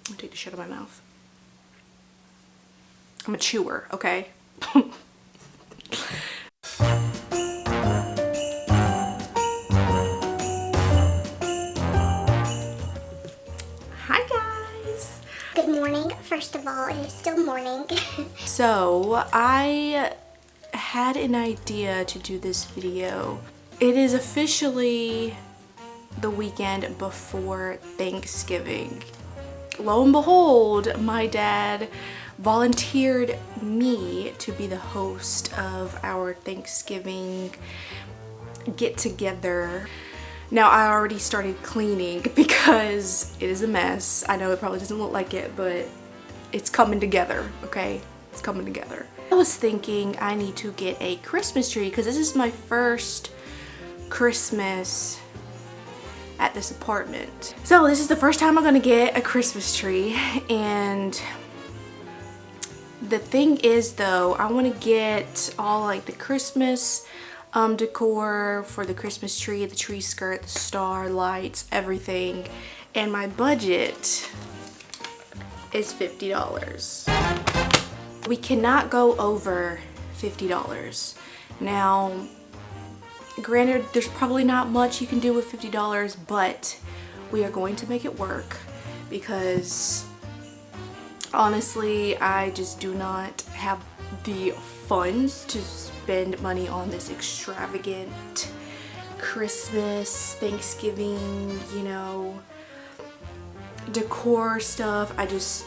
I'm gonna take the shit out of my mouth. I'm a chewer, okay? Hi guys! Good morning, first of all. It is still morning. So, I had an idea to do this video. It is officially the weekend before Thanksgiving. Lo and behold, my dad volunteered me to be the host of our Thanksgiving get-together. Now, I already started cleaning because it is a mess. I know it probably doesn't look like it, but it's coming together, okay? It's coming together. I was thinking I need to get a Christmas tree because this is my first Christmas at this apartment. So this is the first time I'm gonna get a Christmas tree, and the thing is though, I want to get all like the Christmas decor for the Christmas tree, the tree skirt, the star, lights, everything, and my budget is $50. We cannot go over $50. Now, granted, there's probably not much you can do with $50, but we are going to make it work because honestly, I just do not have the funds to spend money on this extravagant Christmas, Thanksgiving, you know, decor stuff. It's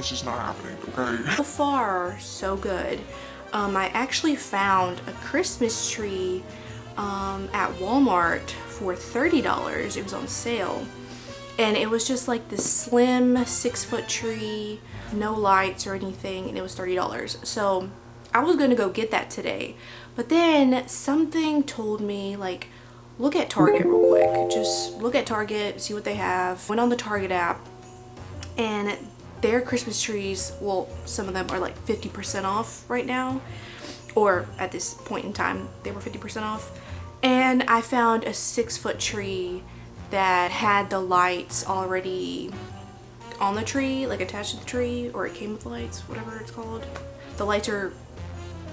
just not happening, okay? So far, so good. I actually found a Christmas tree at Walmart for $30. It was on sale, and it was just like this slim 6-foot tree, no lights or anything, and it was $30. So I was gonna go get that today, but then something told me, like, look at Target real quick. Just look at Target, see what they have. Went on the Target app, and their Christmas trees, well, some of them are like 50% off right now, or at this point in time they were 50% off. And I found a 6-foot tree that had the lights already on the tree, like attached to the tree, or it came with lights, whatever it's called. The lights are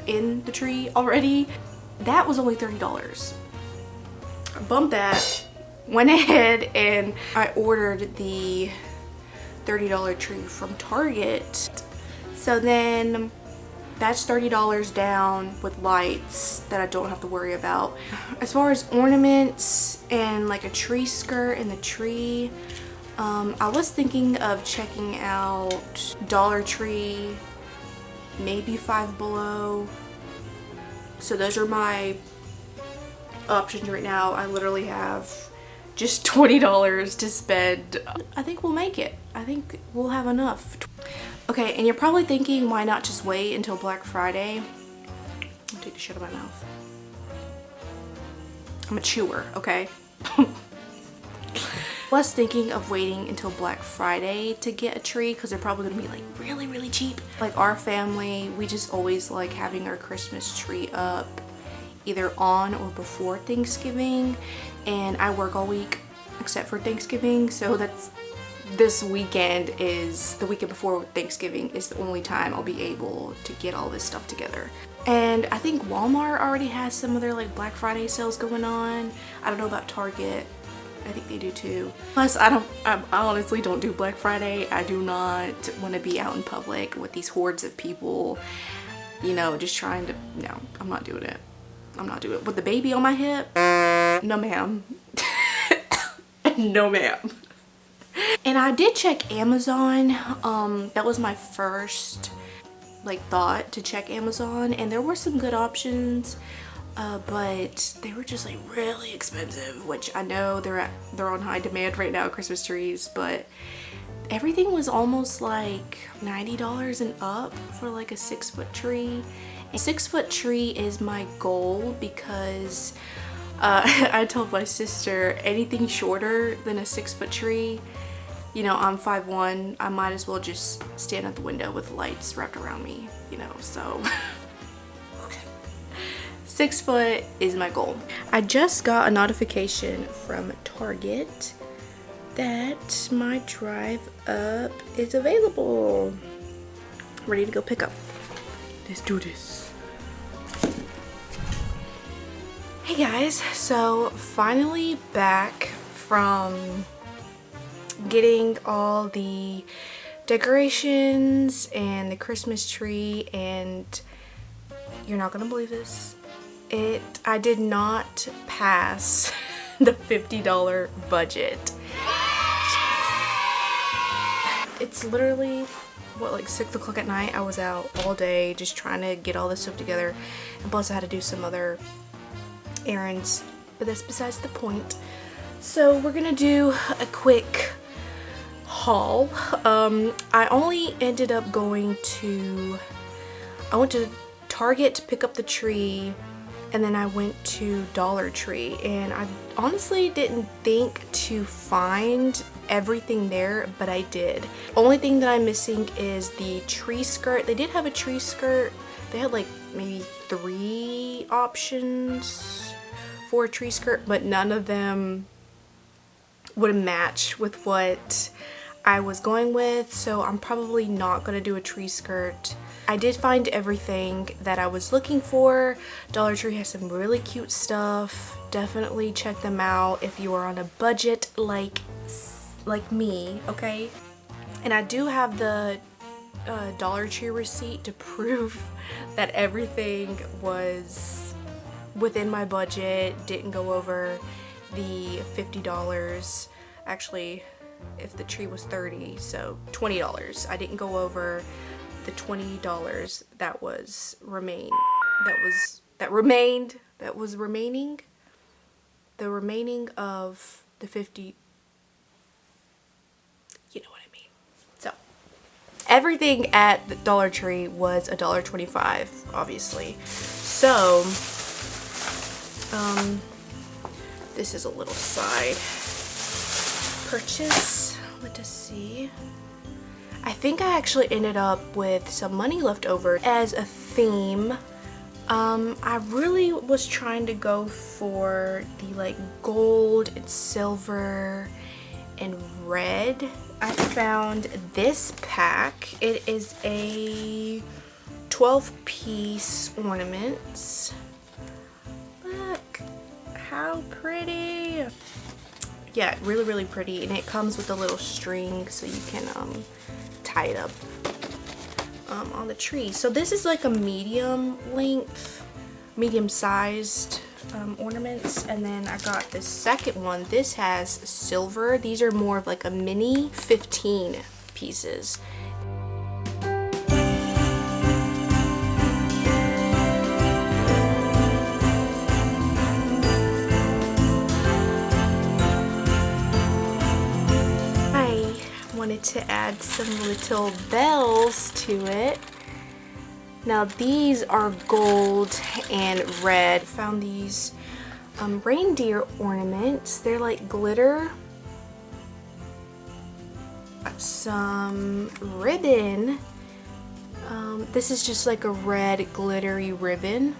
in the tree already. That was only $30. I bumped that, went ahead and I ordered the $30 tree from Target. So then that's $30 down with lights that I don't have to worry about. As far as ornaments and like a tree skirt and the tree, I was thinking of checking out Dollar Tree, maybe Five Below. So those are my options right now. I literally have just $20 to spend. I think we'll make it. I think we'll have enough. Okay, and you're probably thinking, why not just wait until Black Friday? I'm gonna take the shit out of my mouth. I'm a chewer, okay? I was thinking of waiting until Black Friday to get a tree because they're probably gonna be like really, really cheap. Like our family, we just always like having our Christmas tree up either on or before Thanksgiving, and I work all week except for Thanksgiving, so this weekend is the weekend before Thanksgiving is the only time I'll be able to get all this stuff together. And I think Walmart already has some of their like Black Friday sales going on. I don't know about Target. I think they do too. Plus, I honestly don't do Black Friday. I do not want to be out in public with these hordes of people, you know, just trying to, no, I'm not doing it. I'm not doing it. With the baby on my hip, no ma'am. No ma'am. And I did check Amazon. That was my first like thought to check Amazon, and there were some good options, but they were just like really expensive, which I know they're on high demand right now, Christmas trees, but everything was almost like $90 and up for like a 6-foot tree. A 6-foot tree is my goal because I told my sister anything shorter than a 6-foot tree, you know, I'm 5'1", I might as well just stand at the window with lights wrapped around me, you know, so 6 foot is my goal. I just got a notification from Target that my drive up is available. Ready to go pick up. Let's do this. Hey guys, so finally back from getting all the decorations and the Christmas tree, and you're not gonna believe this. I did not pass the $50 budget. It's literally, what, like 6 o'clock at night? I was out all day just trying to get all this stuff together, and plus I had to do some other errands, but that's besides the point. So we're gonna do a quick haul. I only ended up I went to Target to pick up the tree, and then I went to Dollar Tree, and I honestly didn't think to find everything there, but I did. Only thing that I'm missing is the tree skirt. They did have a tree skirt. They had like maybe 3 options for a tree skirt, but none of them would match with what I was going with, so I'm probably not gonna do a tree skirt. I did find everything that I was looking for. Dollar Tree has some really cute stuff. Definitely check them out if you are on a budget like me, okay? And I do have the Dollar Tree receipt to prove that everything was within my budget, didn't go over the $50. Actually, if the tree was $30, so $20. I didn't go over the $20 that was remaining. The remaining of the 50. You know what I mean. So everything at the Dollar Tree was $1.25, obviously. So this is a little side purchase. Let us see. I think I actually ended up with some money left over as a theme. I really was trying to go for the like gold and silver and red. I found this pack. It is a 12-piece ornaments. Look how pretty. Yeah, really, really pretty, and it comes with a little string so you can tie it up on the tree. So this is like a medium length, medium sized ornaments, and then I got the second one. This has silver. These are more of like a mini 15 pieces. To add some little bells to it. Now these are gold and red. Found these reindeer ornaments. They're like glitter. Some ribbon. This is just like a red glittery ribbon.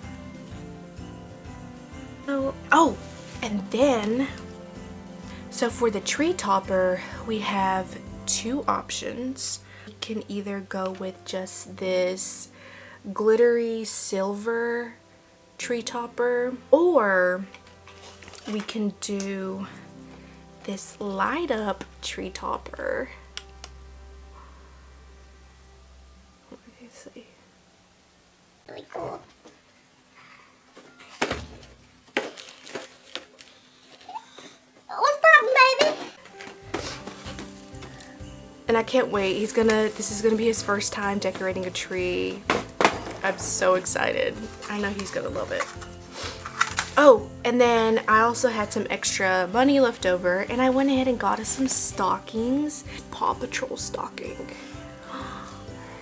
Oh, and then so for the tree topper we have 2 options. You can either go with just this glittery silver tree topper, or we can do this light up tree topper. Let me see. Really cool. What's poppin', baby? And I can't wait. This is gonna be his first time decorating a tree. I'm so excited. I know he's gonna love it. Oh, and then I also had some extra money left over, and I went ahead and got us some stockings. Paw Patrol stocking.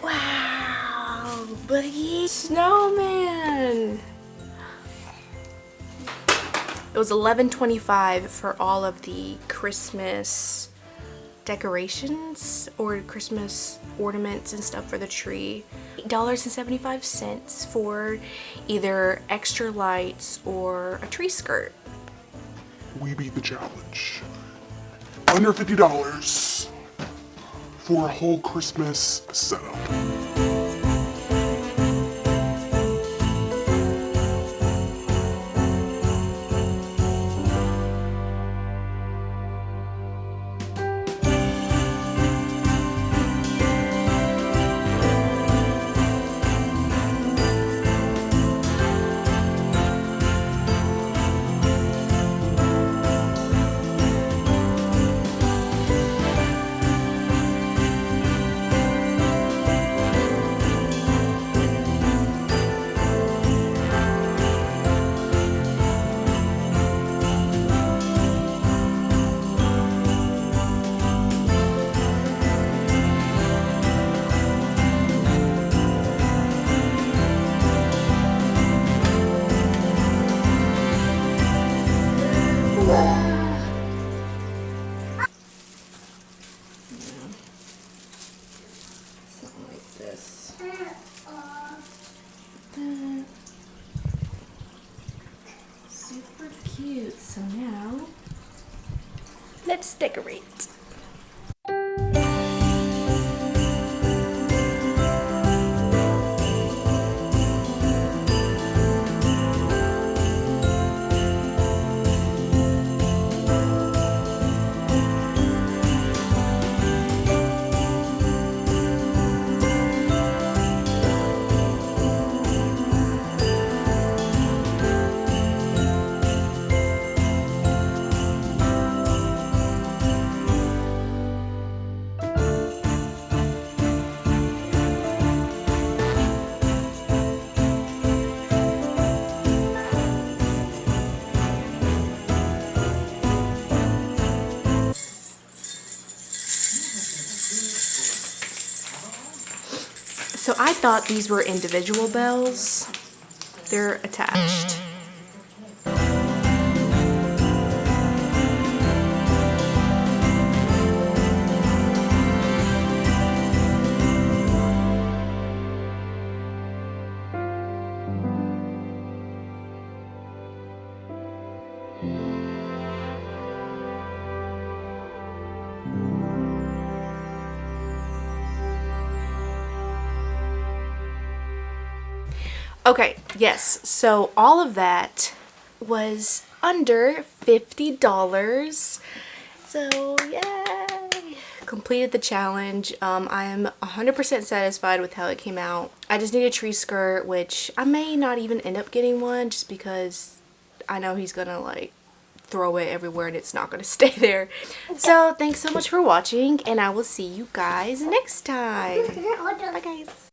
Wow, Boogie Snowman. It was $11.25 for all of the Christmas decorations or Christmas ornaments and stuff for the tree. $8.75 for either extra lights or a tree skirt. We beat the challenge. under $50 for a whole Christmas setup. Something like this. Super cute. So now, let's decorate. So I thought these were individual bells. They're attached. Okay, yes, so all of that was under $50. So, yay! Completed the challenge. I am 100% satisfied with how it came out. I just need a tree skirt, which I may not even end up getting one just because I know he's gonna like throw it everywhere and it's not gonna stay there. So, thanks so much for watching and I will see you guys next time. Bye guys.